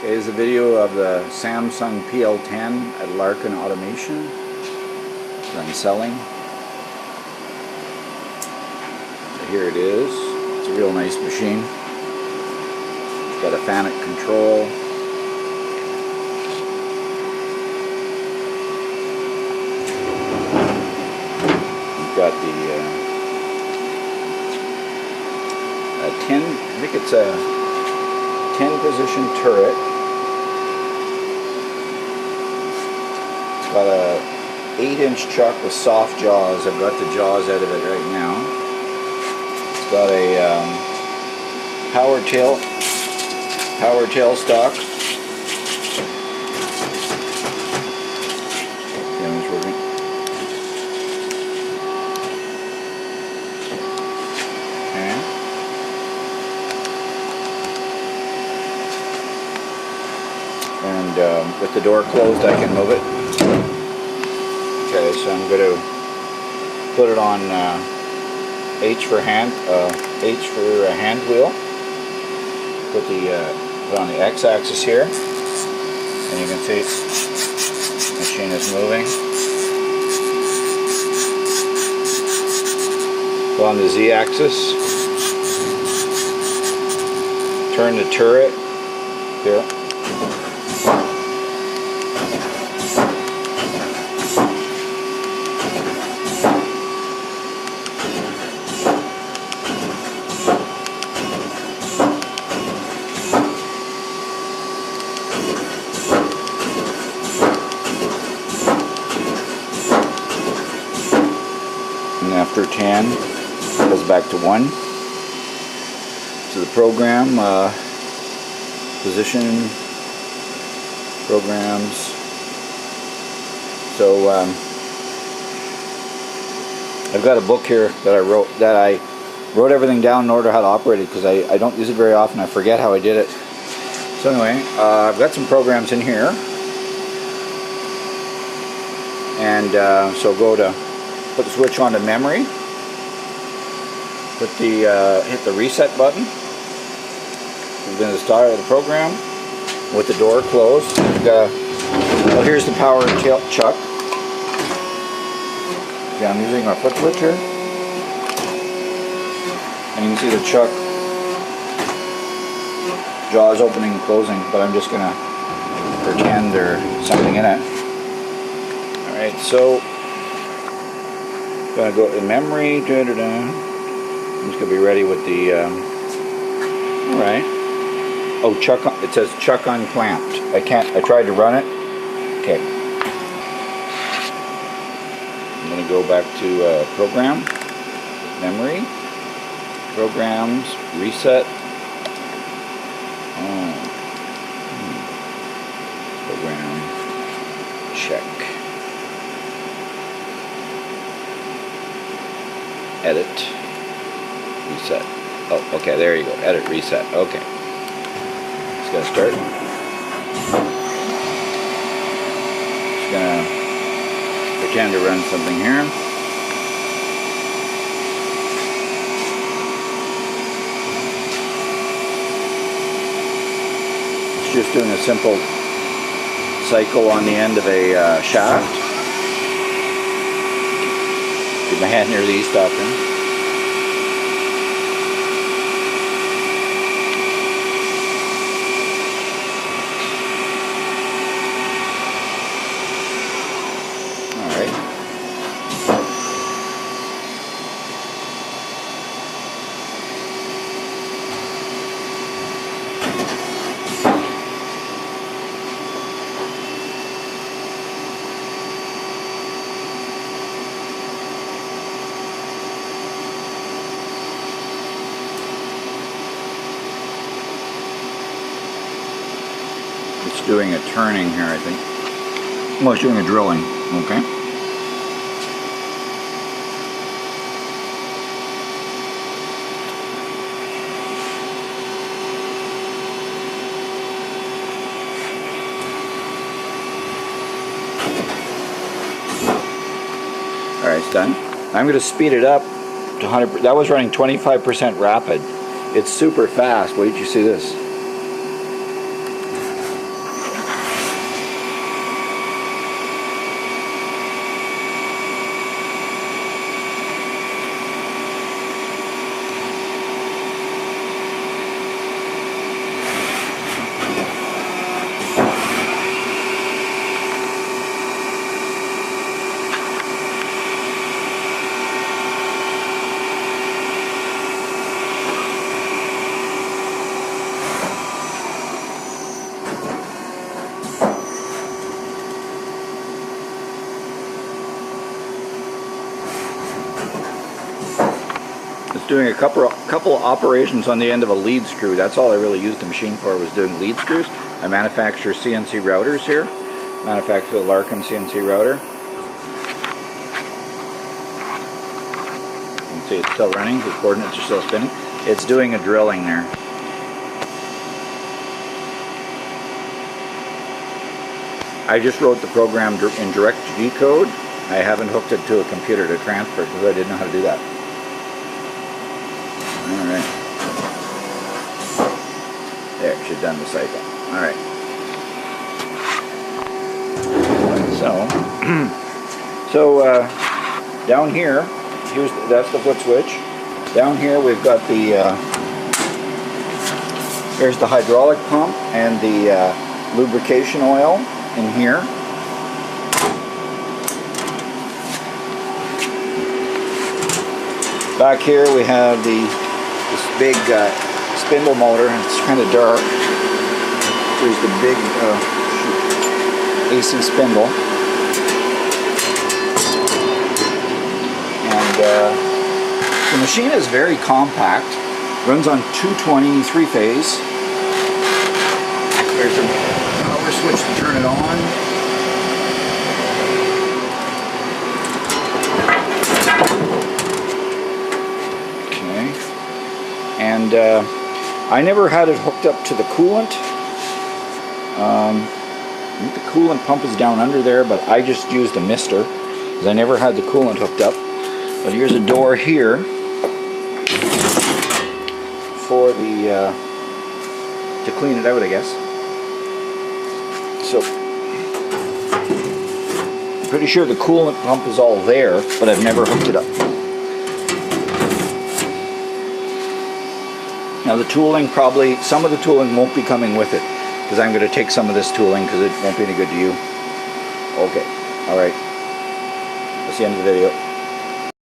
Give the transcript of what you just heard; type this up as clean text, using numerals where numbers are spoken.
Here's a video of the Samsung PL10 at Larkin Automation that I'm selling. So here it is. It's a real nice machine. It's got a FANUC control. You've got the 10, I think it's a 10 position turret. It's got a 8-inch chuck with soft jaws. I've got the jaws out of it right now. It's got a power tailstock. Camera's working. Okay. And with the door closed, I can move it. Okay, so I'm going to put it on H for hand wheel. Put on the X-axis here, and you can see the machine is moving. Go on the Z-axis. Turn the turret here. And after 10, it goes back to 1. So the program, position, programs. So I've got a book here that I wrote everything down in order how to operate it, because I don't use it very often. I forget how I did it. So anyway, I've got some programs in here. And so go to put the switch on to memory. Put the hit the reset button. We're going to start the program with the door closed. Well, here's the power chuck. Okay, I'm using my foot switch here, and you can see the chuck jaws opening and closing. But I'm just going to pretend there's something in it. All right, so. Gonna go to memory. I'm just gonna be ready with the. All right. Oh, chuck. It says chuck unclamped. I tried to run it. Okay. I'm gonna go back to program, memory, programs, reset. Program. Check. Edit, reset. Oh, okay, there you go. Edit, reset. Okay. It's gonna start. Just gonna pretend to run something here. It's just doing a simple cycle on the end of a shaft. Keep my hand near the e-stop then. Alright. It's doing a turning here, I think. Well, it's doing a drilling. Okay. Alright, it's done. I'm going to speed it up to 100%. That was running 25% rapid. It's super fast. Wait till you see this. doing a couple operations on the end of a lead screw. That's all I really used the machine for, was doing lead screws. I manufacture CNC routers here. Manufacture the Larkin CNC router. You can see it's still running, the coordinates are still spinning. It's doing a drilling there. I just wrote the program in direct G code. I haven't hooked it to a computer to transfer it because I didn't know how to do that. Alright. There, she's done the cycle. Alright. So down here, that's the foot switch. Down here we've got the, here's the hydraulic pump and the lubrication oil in here. Back here we have this big spindle motor, and it's kind of dark. There's the big AC spindle. And the machine is very compact. Runs on 220 3-phase. There's a power switch to turn it on. And I never had it hooked up to the coolant. I think the coolant pump is down under there, but I just used a mister because I never had the coolant hooked up. But here's a door here for the to clean it out, I guess. So I'm pretty sure the coolant pump is all there, but I've never hooked it up. Now the tooling, probably, some of the tooling won't be coming with it, because I'm going to take some of this tooling because it won't be any good to you. Okay, alright. That's the end of the video.